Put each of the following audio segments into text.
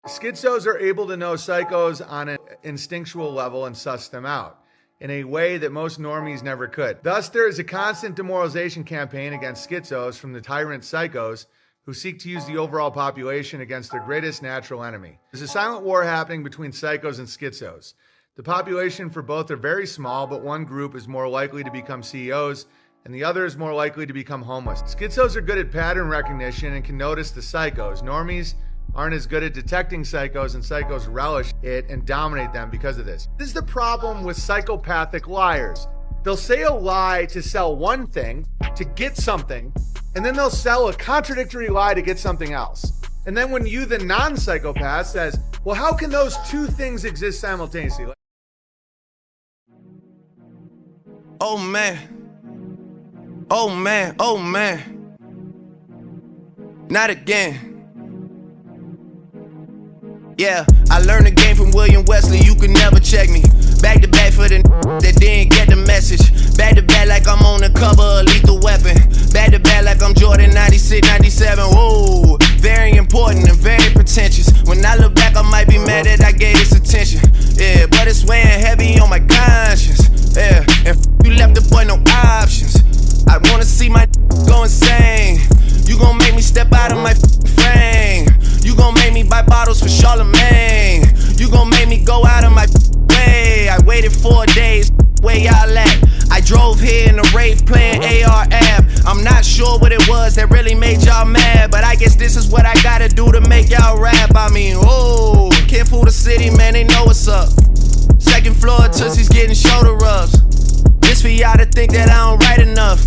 Schizos are able to know psychos on an instinctual level and suss them out in a way that most normies never could. Thus, there is a constant demoralization campaign against schizos from the tyrant psychos who seek to use the overall population against their greatest natural enemy. There's a silent war happening between psychos and schizos. The population for both are very small, but one group is more likely to become CEOs and the other is more likely to become homeless. Schizos are good at pattern recognition and can notice the psychos. Normies aren't as good at detecting psychos, and psychos relish it and dominate them because of this. This is the problem with psychopathic liars. They'll say a lie to sell one thing, to get something, and then they'll sell a contradictory lie to get something else. And then when you, the non-psychopath, says, well, how can those two things exist simultaneously? Oh man. Oh man, oh man. Not again. Yeah, I learned the game from William Wesley, you can never check me. Back to back for the that didn't get the message. Back to back like I'm on the cover of Lethal Weapon. Back to back like I'm Jordan 96, 97. Whoa, very important and very pretentious. When I look back, I might be mad that I gave this attention. Yeah, but it's weighing heavy on my conscience. Yeah, and you left the boy no options. I wanna see my go insane. You gon' make me step out of my frame. You gon' make me buy bottles for Charlemagne. You gon' make me go out of my way. I waited 4 days, where y'all at? I drove here in a rave playing AR app. I'm not sure what it was that really made y'all mad, but I guess this is what I gotta do to make y'all rap. I mean, oh, can't fool the city, man, they know what's up. Second floor, Tootsie's getting shoulder rubs. This for y'all to think that I don't write enough.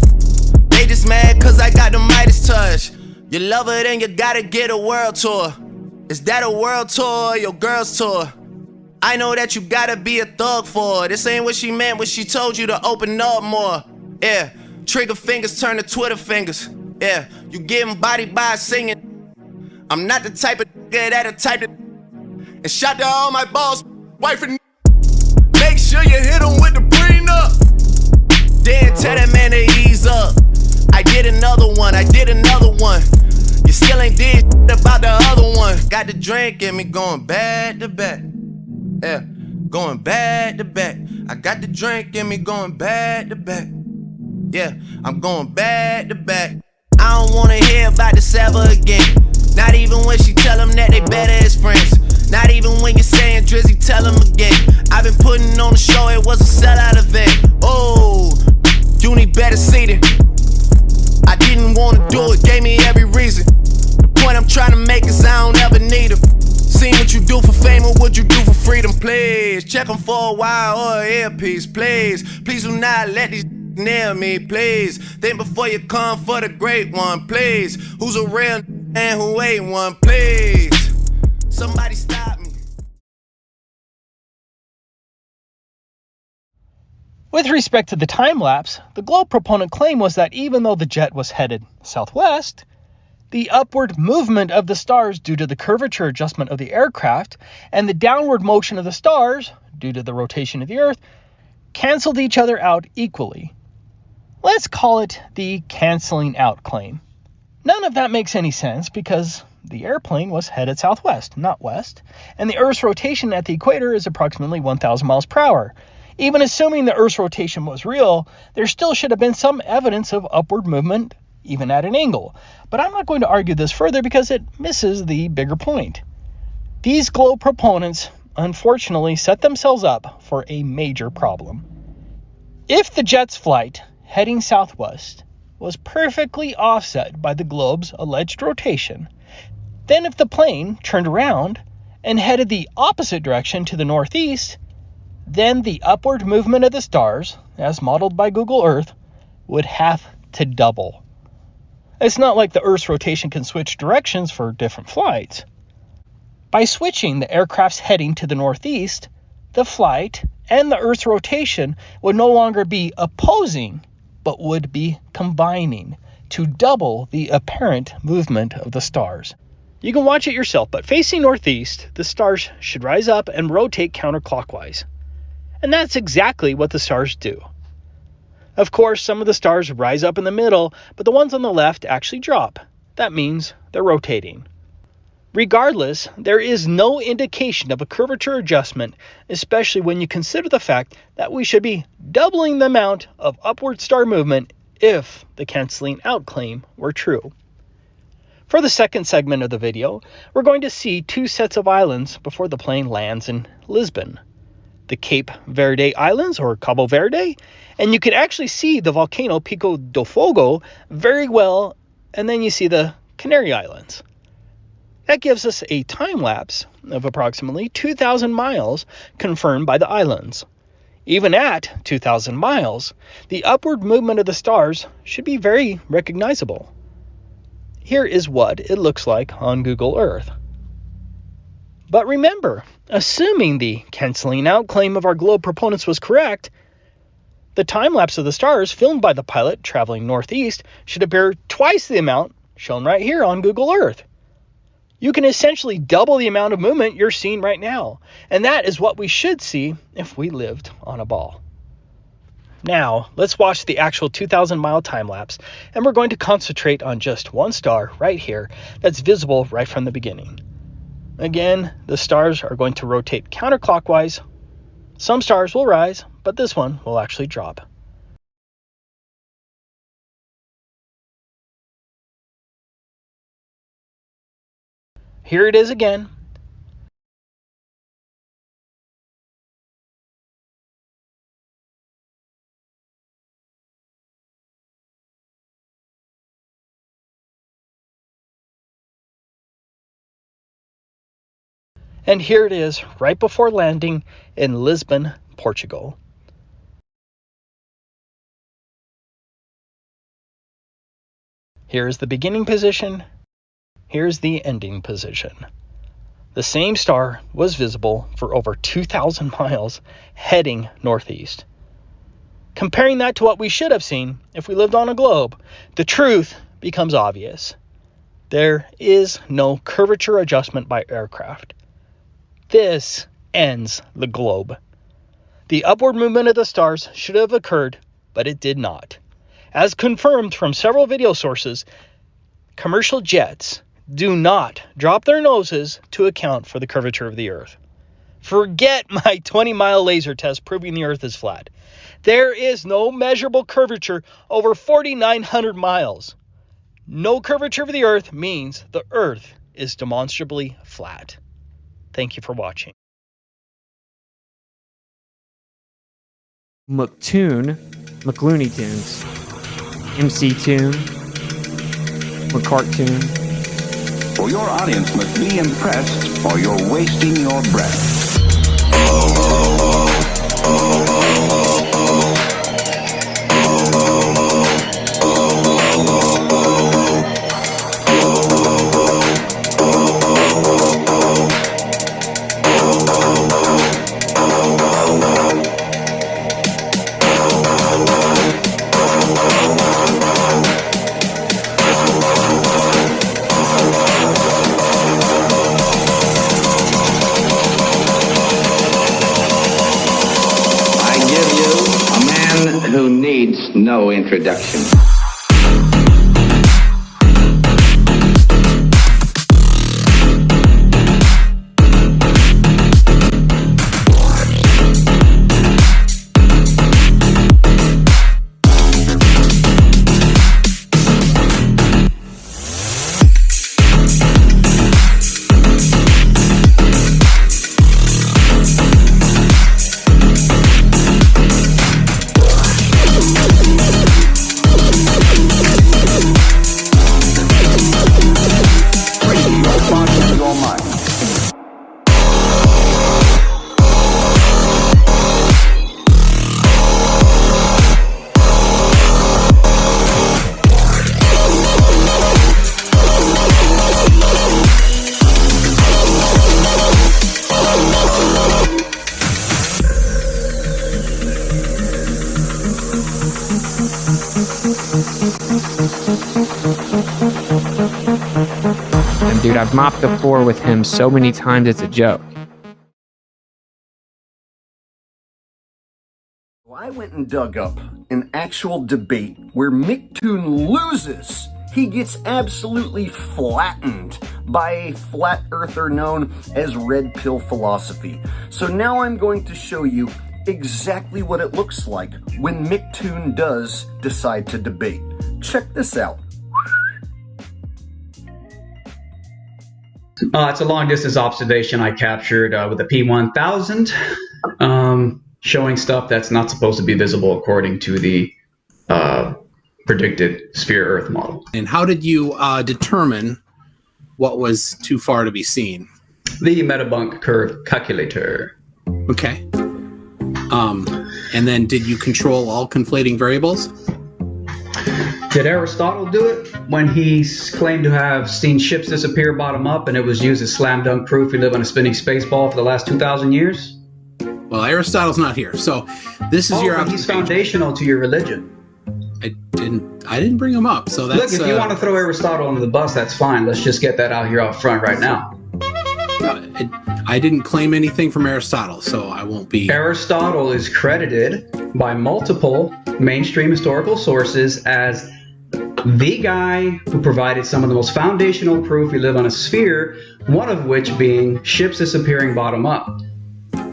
They just mad cause I got the Midas touch. You love her, then you gotta get a world tour. Is that a world tour or your girl's tour? I know that you gotta be a thug for her. This ain't what she meant when she told you to open up more. Yeah, trigger fingers turn to Twitter fingers. Yeah, you getting body by singing. I'm not the type of nigga that'll type it. And shout to all my boss, wife and make sure you hit him with the prenup. Then tell that man to ease up. I did another one, I did another one. You still ain't did about the other one. Got the drink and me going back to back. Yeah, going back to back. I got the drink and me going back to back. Yeah, I'm going back to back. I don't wanna hear about this ever again. Not even when she tell them that they better as friends. Not even when you're saying Drizzy, tell them again. I've been putting on the show, it was a sellout event. Oh, you need better seating. I didn't wanna do it, gave me every reason. The point I'm trying to make is I don't ever need them. Seen what you do for fame or what you do for freedom, please. Check them for a while or an earpiece, please. Please do not let these near me, please. Think before you come for the great one, please. Who's a real and who ain't one, please. Somebody stop me. With respect to the time lapse, the Gl0be proponent claim was that even though the jet was headed southwest, the upward movement of the stars due to the curvature adjustment of the aircraft and the downward motion of the stars due to the rotation of the Earth canceled each other out equally. Let's call it the canceling out claim. None of that makes any sense because the airplane was headed southwest, not west, and the Earth's rotation at the equator is approximately 1,000 miles per hour. Even assuming the Earth's rotation was real, there still should have been some evidence of upward movement, even at an angle. But I'm not going to argue this further because it misses the bigger point. These Gl0be proponents, unfortunately, set themselves up for a major problem. If the jet's flight, heading southwest, was perfectly offset by the Gl0be's alleged rotation, then if the plane turned around and headed the opposite direction to the northeast, then the upward movement of the stars, as modeled by Google Earth, would have to double. It's not like the Earth's rotation can switch directions for different flights. By switching the aircraft's heading to the northeast, the flight and the Earth's rotation would no longer be opposing, but would be combining to double the apparent movement of the stars. You can watch it yourself, but facing northeast, the stars should rise up and rotate counterclockwise. And that's exactly what the stars do. Of course, some of the stars rise up in the middle, but the ones on the left actually drop. That means they're rotating. Regardless, there is no indication of a curvature adjustment, especially when you consider the fact that we should be doubling the amount of upward star movement if the canceling out claim were true. For the second segment of the video, we're going to see two sets of islands before the plane lands in Lisbon. The Cape Verde Islands, or Cabo Verde, and you can actually see the volcano Pico do Fogo very well, and then you see the Canary Islands. That gives us a time lapse of approximately 2,000 miles confirmed by the islands. Even at 2,000 miles, the upward movement of the stars should be very recognizable. Here is what it looks like on Google Earth. But remember, assuming the canceling out claim of our globe proponents was correct, the time lapse of the stars filmed by the pilot traveling northeast should appear twice the amount shown right here on Google Earth. You can essentially double the amount of movement you're seeing right now, and that is what we should see if we lived on a ball. Now, let's watch the actual 2,000-mile time lapse, and we're going to concentrate on just one star right here that's visible right from the beginning. Again, the stars are going to rotate counterclockwise. Some stars will rise, but this one will actually drop. Here it is again. And here it is right before landing in Lisbon, Portugal. Here's the beginning position. Here's the ending position. The same star was visible for over 2,000 miles heading northeast. Comparing that to what we should have seen if we lived on a globe, the truth becomes obvious. There is no curvature adjustment by aircraft. This ends the globe. The upward movement of the stars should have occurred, but it did not. As confirmed from several video sources, commercial jets do not drop their noses to account for the curvature of the Earth. Forget my 20-mile laser test proving the Earth is flat. There is no measurable curvature over 4,900 miles. No curvature of the Earth means the Earth is demonstrably flat. Thank you for watching. McToon, McLooney Tunes, MC Tune, McCartoon. For your audience must be impressed, or you're wasting your breath. Who needs no introduction. And dude, I've mopped the floor with him so many times it's a joke. I went and dug up an actual debate where McToon loses he gets absolutely flattened by a flat earther known as red pill philosophy. So now I'm going to show you exactly what it looks like when Mick does decide to debate. Check this out. It's a long distance observation I captured with a P1000, showing stuff that's not supposed to be visible according to the predicted sphere Earth model. And how did you determine what was too far to be seen? The metabunk curve calculator. Okay. And then did you control all conflating variables? Did Aristotle do it when he claimed to have seen ships disappear bottom up and it was used as slam dunk proof we live on a spinning space ball for the last 2,000 years? Well, Aristotle's not here, so this is your. He's foundational to your religion. I didn't bring him up, so that's. Look, if you want to throw Aristotle under the bus, that's fine. Let's just get that out here up front right now. I didn't claim anything from Aristotle, so I won't be. Aristotle is credited by multiple mainstream historical sources as the guy who provided some of the most foundational proof we live on a sphere, one of which being ships disappearing bottom up.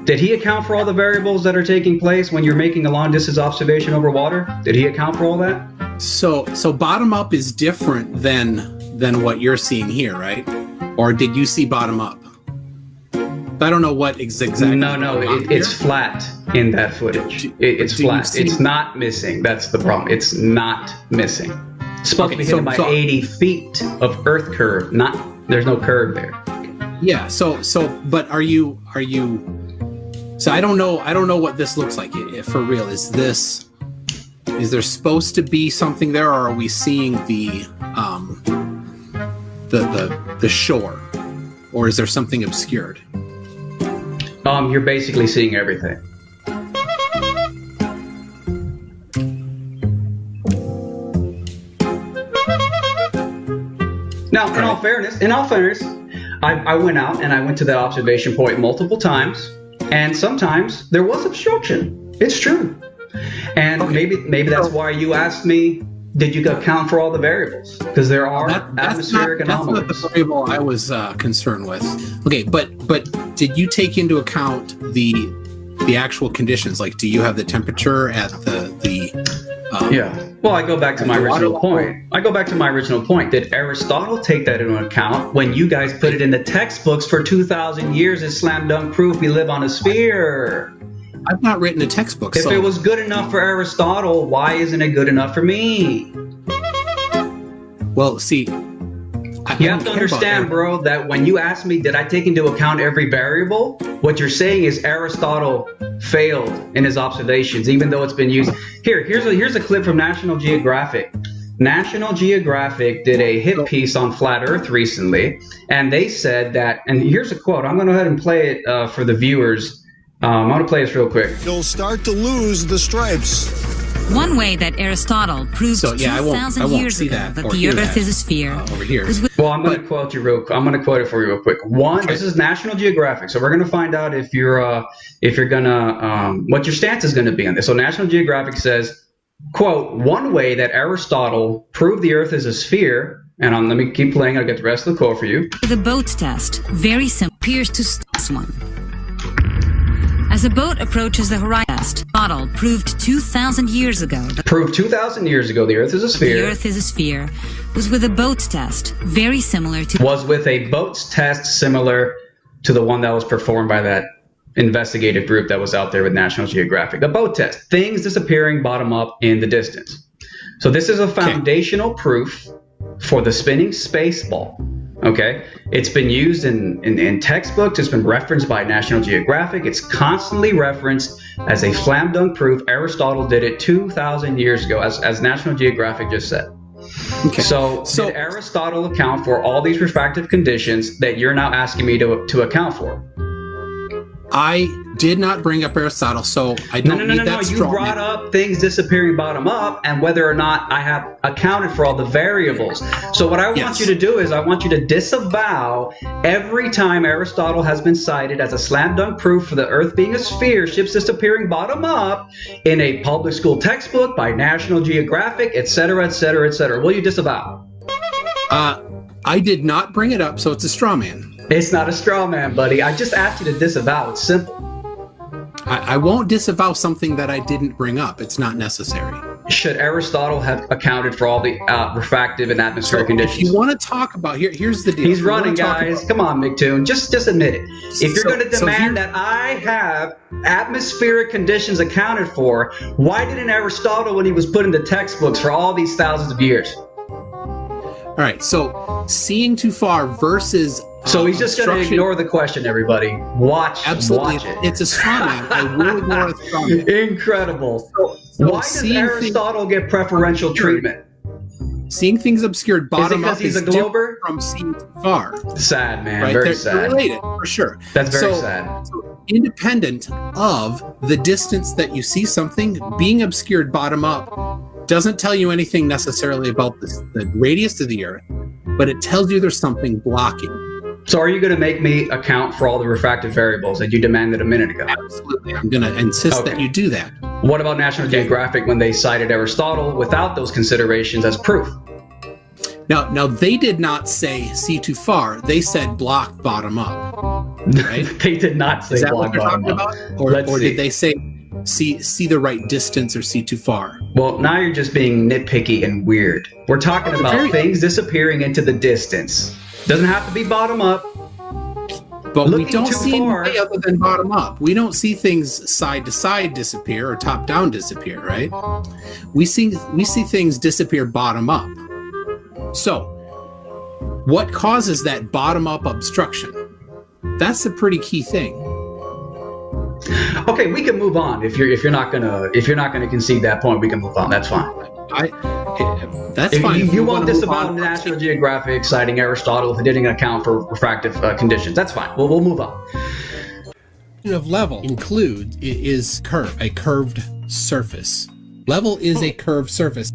Did he account for all the variables that are taking place when you're making a long distance observation over water? Did he account for all that? So bottom up is different than what you're seeing here, right? Or did you see bottom up? I don't know what exactly. No, it's flat in that footage. It's flat. It's not missing. That's the problem. It's not missing. It's supposed to be hidden by 80 feet of Earth curve. There's no curve there. Yeah. But are you? So I don't know what this looks like for real. Is there supposed to be something there, or are we seeing the shore, or is there something obscured? You're basically seeing everything. Now, in all fairness, I went out and I went to that observation point multiple times, and sometimes there was obstruction. It's true. And maybe that's why you asked me, did you account for all the variables? Because there are atmospheric anomalies. That's not the variable I was concerned with. Okay, but did you take into account the actual conditions? Like, do you have the temperature at yeah. Well, I go back to my original point. Did Aristotle take that into account when you guys put it in the textbooks for 2,000 years as slam dunk proof we live on a sphere? I've not written a textbook. If it was good enough for Aristotle, why isn't it good enough for me? Well, see, you have to understand, bro, that when you ask me, did I take into account every variable? What you're saying is Aristotle failed in his observations, even though it's been used. Here's a clip from National Geographic. National Geographic did a hit piece on flat Earth recently, and they said that, and here's a quote. I'm going to go ahead and play it for the viewers. I'm going to play this real quick. You'll start to lose the stripes. One way that Aristotle proved 2,000 years ago that the Earth is a sphere. Over here. Well, I'm going to quote you I'm going to quote it for you real quick. This is National Geographic, so we're going to find out if you're gonna what your stance is going to be on this. So National Geographic says, quote, one way that Aristotle proved the Earth is a sphere, and let me keep playing. I'll get the rest of the quote for you. The boat test, very simple, appears to this one. As a boat approaches the horizon, Aristotle proved 2,000 years ago. The Earth is a sphere. The Earth is a sphere. Was with a boat test, very similar to. Was with a boat test similar to the one that was performed by that investigative group that was out there with National Geographic. A boat test, things disappearing bottom up in the distance. So this is a foundational proof for the spinning space ball. Okay, it's been used in textbooks. It's been referenced by National Geographic. It's constantly referenced as a slam dunk proof. Aristotle did it 2,000 years ago, as National Geographic just said. Okay. So did Aristotle account for all these refractive conditions that you're now asking me to account for? I did not bring up Aristotle, so I don't need that You brought up things disappearing bottom up and whether or not I have accounted for all the variables. So what I want you to do is I want you to disavow every time Aristotle has been cited as a slam dunk proof for the Earth being a sphere, ships disappearing bottom up in a public school textbook by National Geographic, etc., etc., etc. Will you disavow? I did not bring it up, so it's a straw man. It's not a straw man, buddy. I just asked you to disavow. It's simple. I won't disavow something that I didn't bring up. It's not necessary. Should Aristotle have accounted for all the refractive and atmospheric conditions? If you want to talk about here's the deal. He's running, guys. Come on, McToon. Just admit it. If you're going to demand that I have atmospheric conditions accounted for, why didn't Aristotle, when he was put into textbooks for all these thousands of years? All right. So seeing too far versus. So he's just going to ignore the question, everybody. Absolutely. Watch it. It's a straw man. I will ignore a straw man. Incredible. So why does Aristotle get preferential treatment? Seeing things obscured bottom up is a Gl0be from seeing too far. Sad, man. Right? Very sad. They're related, for sure. That's very sad. So independent of the distance that you see something, being obscured bottom up doesn't tell you anything necessarily about the radius of the Earth, but it tells you there's something blocking. So are you going to make me account for all the refractive variables that you demanded a minute ago? Absolutely. I'm going to insist that you do that. What about National Geographic when they cited Aristotle without those considerations as proof? Now they did not say see too far. They said block bottom up. Right? They did not say block bottom up. Or did they say see the right distance or see too far? Well, now you're just being nitpicky and weird. We're talking about things disappearing into the distance. Doesn't have to be bottom up. But we don't see anything other than bottom up. We don't see things side to side disappear or top down disappear, right? We see things disappear bottom up. So, what causes that bottom up obstruction? That's a pretty key thing. Okay, we can move on. If you're not gonna concede that point, we can move on. That's fine. That's fine. If you won't disavow National Geographic citing Aristotle if it didn't account for refractive conditions, that's fine. We'll move on. Of level is a curved surface. Level is a curved surface.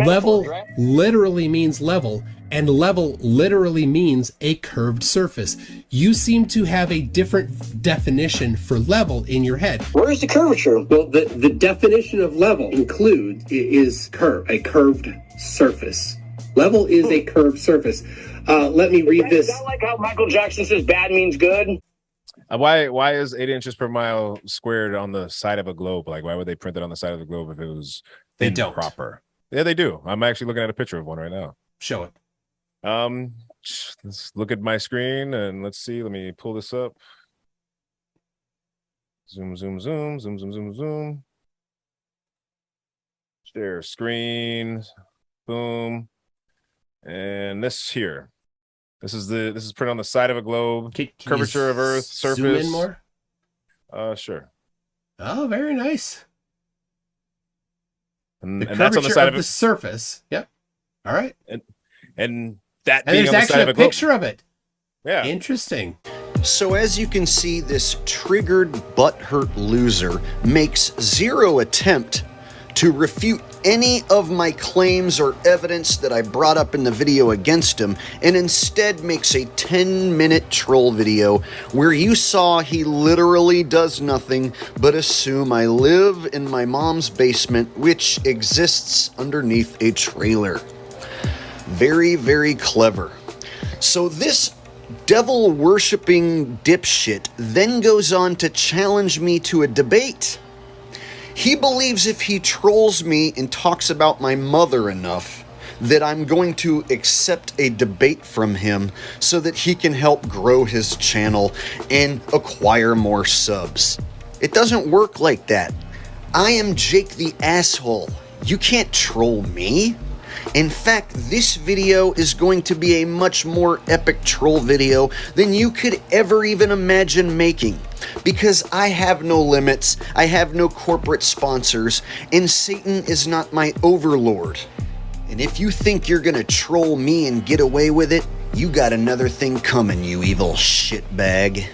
Level literally means level, and level literally means a curved surface. You seem to have a different definition for level in your head. Where's the curvature? Well, the definition of level is a curved surface. Level is a curved surface. Let me read this. Is that like how Michael Jackson says bad means good? Why is 8 inches per mile squared on the side of a globe? Like, why would they print it on the side of the globe if it was proper? Yeah, they do. I'm actually looking at a picture of one right now. Show it. Let's look at my screen and let's see. Let me pull this up. Zoom. Share screen. Boom. And this here. This is printed on the side of a globe. Can curvature of Earth, surface. Zoom in more? Sure. Oh, very nice. And that's on the side of the surface. Yep. All right. And that being there's on the actually side of a a globe. picture of it. Yeah. Interesting. So as you can see, this triggered butthurt loser makes zero attempt to refute any of my claims or evidence that I brought up in the video against him, and instead makes a 10-minute troll video where you saw he literally does nothing but assume I live in my mom's basement, which exists underneath a trailer. Very, very clever. So this devil-worshipping dipshit then goes on to challenge me to a debate. He believes if he trolls me and talks about my mother enough, that I'm going to accept a debate from him so that he can help grow his channel and acquire more subs. It doesn't work like that. I am Jake the Asshole. You can't troll me. In fact, this video is going to be a much more epic troll video than you could ever even imagine making, because I have no limits, I have no corporate sponsors, and Satan is not my overlord. And if you think you're gonna troll me and get away with it, you got another thing coming, you evil shitbag.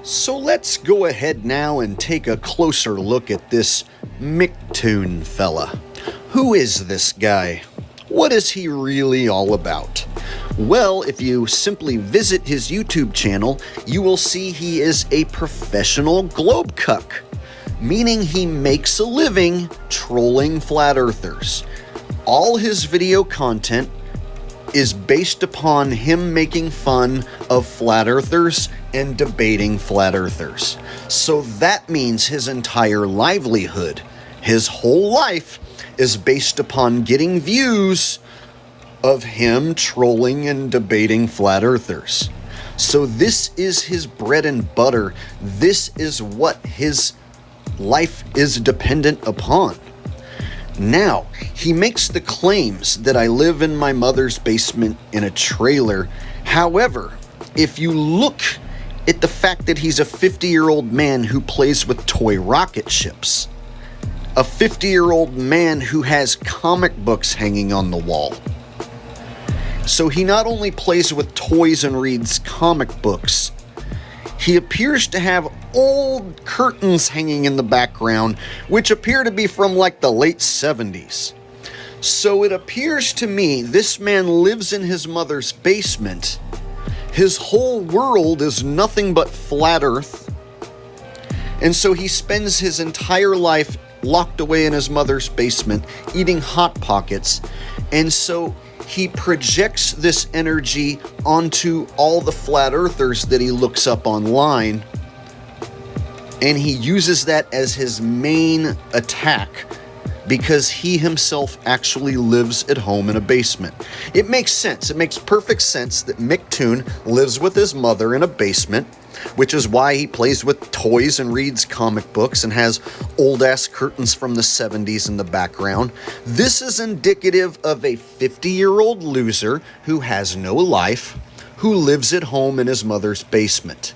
So let's go ahead now and take a closer look at this McToon fella. Who is this guy? What is he really all about? Well, if you simply visit his YouTube channel, you will see he is a professional globe cuck. meaning he makes a living trolling flat earthers. All his video content is based upon him making fun of flat earthers and debating flat earthers. So that means his entire livelihood, his whole life, is based upon getting views of him trolling and debating flat earthers. So this is his bread and butter. This is what his life is dependent upon. Now, he makes the claims that I live in my mother's basement in a trailer. However, if you look at the fact that he's a 50-year-old man who plays with toy rocket ships, a 50-year-old man who has comic books hanging on the wall. So he not only plays with toys and reads comic books, he appears to have old curtains hanging in the background, which appear to be from like the late 70s. So it appears to me this man lives in his mother's basement. His whole world is nothing but flat earth. And so he spends his entire life locked away in his mother's basement, eating Hot Pockets. And so he projects this energy onto all the flat earthers that he looks up online, and he uses that as his main attack because he himself actually lives at home in a basement. It makes sense. It makes perfect sense that Micktoon lives with his mother in a basement, which is why he plays with toys and reads comic books and has old-ass curtains from the 70s in the background. This is indicative of a 50-year-old loser who has no life, who lives at home in his mother's basement.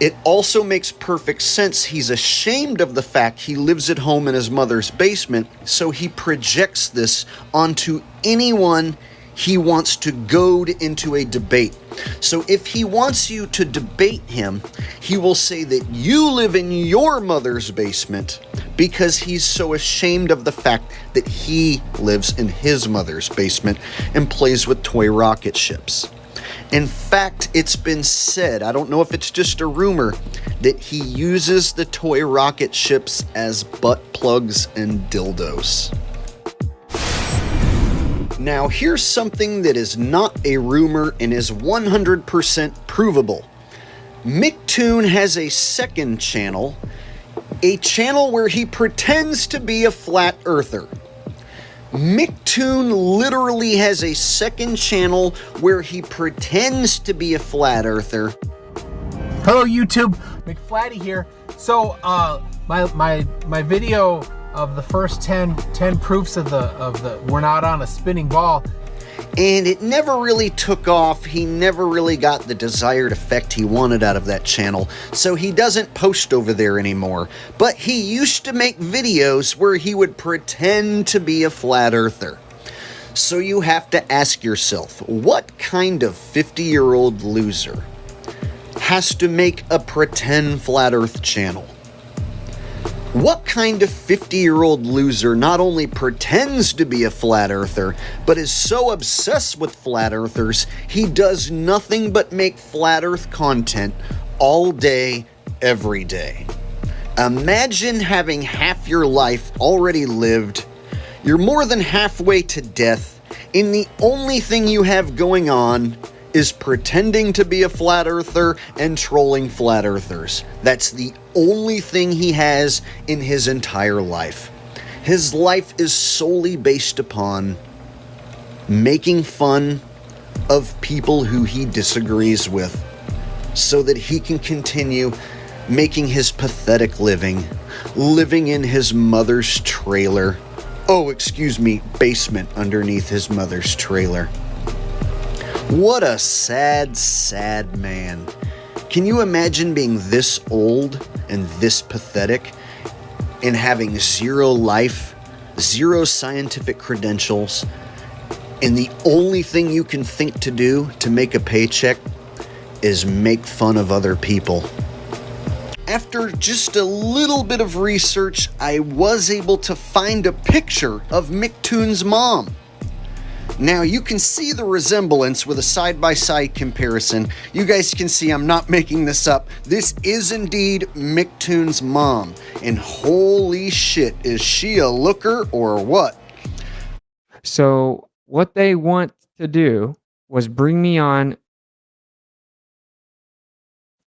It also makes perfect sense. He's ashamed of the fact he lives at home in his mother's basement, so he projects this onto anyone he wants to goad into a debate. So if he wants you to debate him, he will say that you live in your mother's basement because he's so ashamed of the fact that he lives in his mother's basement and plays with toy rocket ships. In fact, it's been said, I don't know if it's just a rumor, that he uses the toy rocket ships as butt plugs and dildos. Now, here's something that is not a rumor and is 100% provable. Micktoon has a second channel, a channel where he pretends to be a flat earther. Micktoon literally has a second channel where he pretends to be a flat earther. Hello YouTube, McFlatty here. So my video of the first 10 proofs of the we're not on a spinning ball, and it never really took off. He never really got the desired effect he wanted out of that channel, so he doesn't post over there anymore. But he used to make videos where he would pretend to be a flat earther. So you have to ask yourself, what kind of 50-year-old loser has to make a pretend flat earth channel? What kind of 50-year-old loser not only pretends to be a flat earther, but is so obsessed with flat earthers, he does nothing but make flat earth content all day, every day? Imagine having half your life already lived, you're more than halfway to death, and the only thing you have going on is pretending to be a flat earther and trolling flat earthers. That's the only thing he has in his entire life. His life is solely based upon making fun of people who he disagrees with so that he can continue making his pathetic living in his mother's trailer. Oh, excuse me, basement underneath his mother's trailer. What a sad, sad man. Can you imagine being this old and this pathetic and having zero life, zero scientific credentials, and the only thing you can think to do to make a paycheck is make fun of other people? After just a little bit of research, I was able to find a picture of Micktoon's mom. Now you can see the resemblance with a side-by-side comparison. You guys can see I'm not making this up. This is indeed McToon's mom. And holy shit, is she a looker or what? So what they want to do was bring me on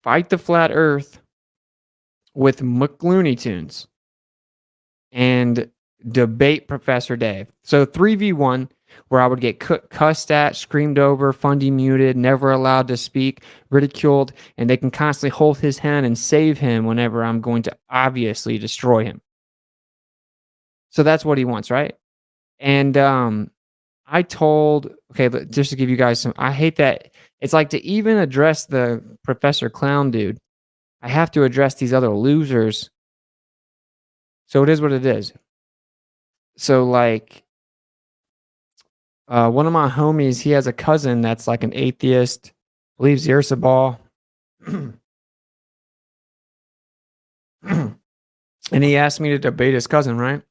Fight the Flat Earth with McLooney Tunes and debate Professor Dave. So 3v1, where I would get cussed at, screamed over, fundy muted, never allowed to speak, ridiculed, and they can constantly hold his hand and save him whenever I'm going to obviously destroy him. So that's what he wants, right? And I told, okay, just to give you guys some, I hate that. It's like to even address the Professor Clown dude, I have to address these other losers. So it is what it is. So like, one of my homies, he has a cousin that's like an atheist, believes the Earth's a ball. And he asked me to debate his cousin, right?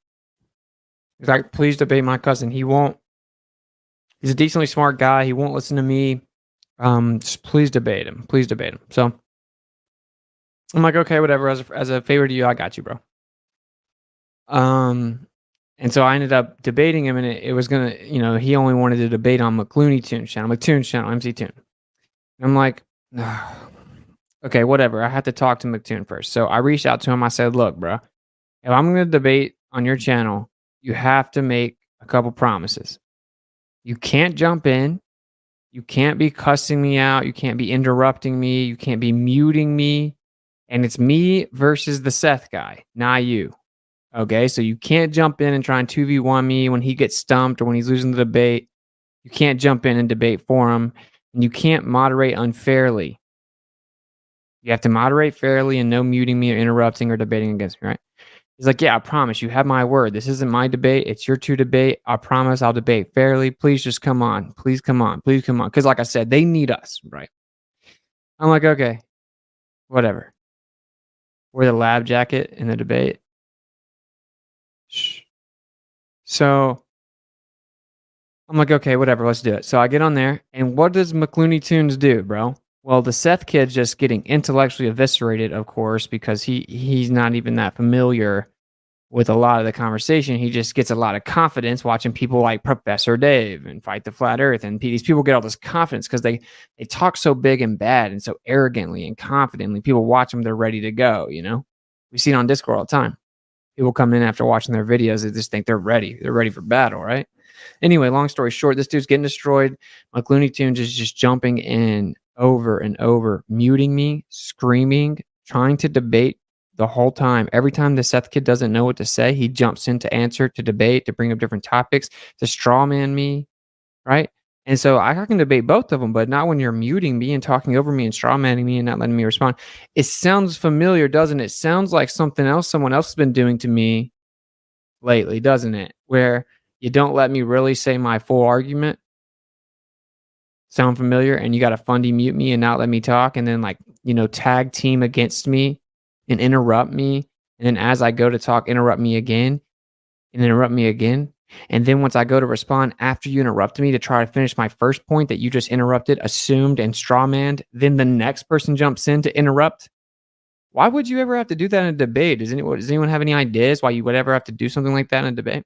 He's like, please debate my cousin. He won't. He's a decently smart guy. He won't listen to me. Just please debate him. Please debate him. So I'm like, okay, whatever. As a favor to you, I got you, bro. And so I ended up debating him, and it was gonna, he only wanted to debate on McLooney Tunes channel, McTunes channel, MC Tune. And I'm like, okay, whatever. I had to talk to McTune first. So I reached out to him. I said, look, bro, if I'm gonna debate on your channel, you have to make a couple promises. You can't jump in. You can't be cussing me out. You can't be interrupting me. You can't be muting me. And it's me versus the Seth guy, not you. Okay, so you can't jump in and try and 2v1 me when he gets stumped or when he's losing the debate. You can't jump in and debate for him. And you can't moderate unfairly. You have to moderate fairly and no muting me or interrupting or debating against me, right? He's like, yeah, I promise. You have my word. This isn't my debate. It's your two debate. I promise I'll debate fairly. Please just come on. Please come on. Please come on. Because like I said, they need us, right? I'm like, okay, whatever. Wear the lab jacket in the debate. Shh. So I'm like, okay, whatever. Let's do it. So I get on there. And what does McLooney Tunes do, bro? Well, the Seth kid's just getting intellectually eviscerated, of course, because he's not even that familiar with a lot of the conversation. He just gets a lot of confidence watching people like Professor Dave and Fight the Flat Earth. And these people get all this confidence because they talk so big and bad and so arrogantly and confidently. People watch them, they're ready to go, We see it on Discord all the time. People come in after watching their videos, they just think they're ready. They're ready for battle, right? Anyway, long story short, this dude's getting destroyed. McLooney Tunes is just jumping in over and over, muting me, screaming, trying to debate the whole time. Every time the Seth kid doesn't know what to say, he jumps in to answer, to debate, to bring up different topics, to straw man me, right? And so I can debate both of them, but not when you're muting me and talking over me and straw manning me and not letting me respond. It sounds familiar, doesn't it? It sounds like something else someone else has been doing to me lately, doesn't it? Where you don't let me really say my full argument. Sound familiar? And you got to fundy mute me and not let me talk, and then tag team against me and interrupt me. And then as I go to talk, interrupt me again and interrupt me again. And then once I go to respond after you interrupt me to try to finish my first point that you just interrupted, assumed, and strawmanned, then the next person jumps in to interrupt. Why would you ever have to do that in a debate? Does anyone have any ideas why you would ever have to do something like that in a debate?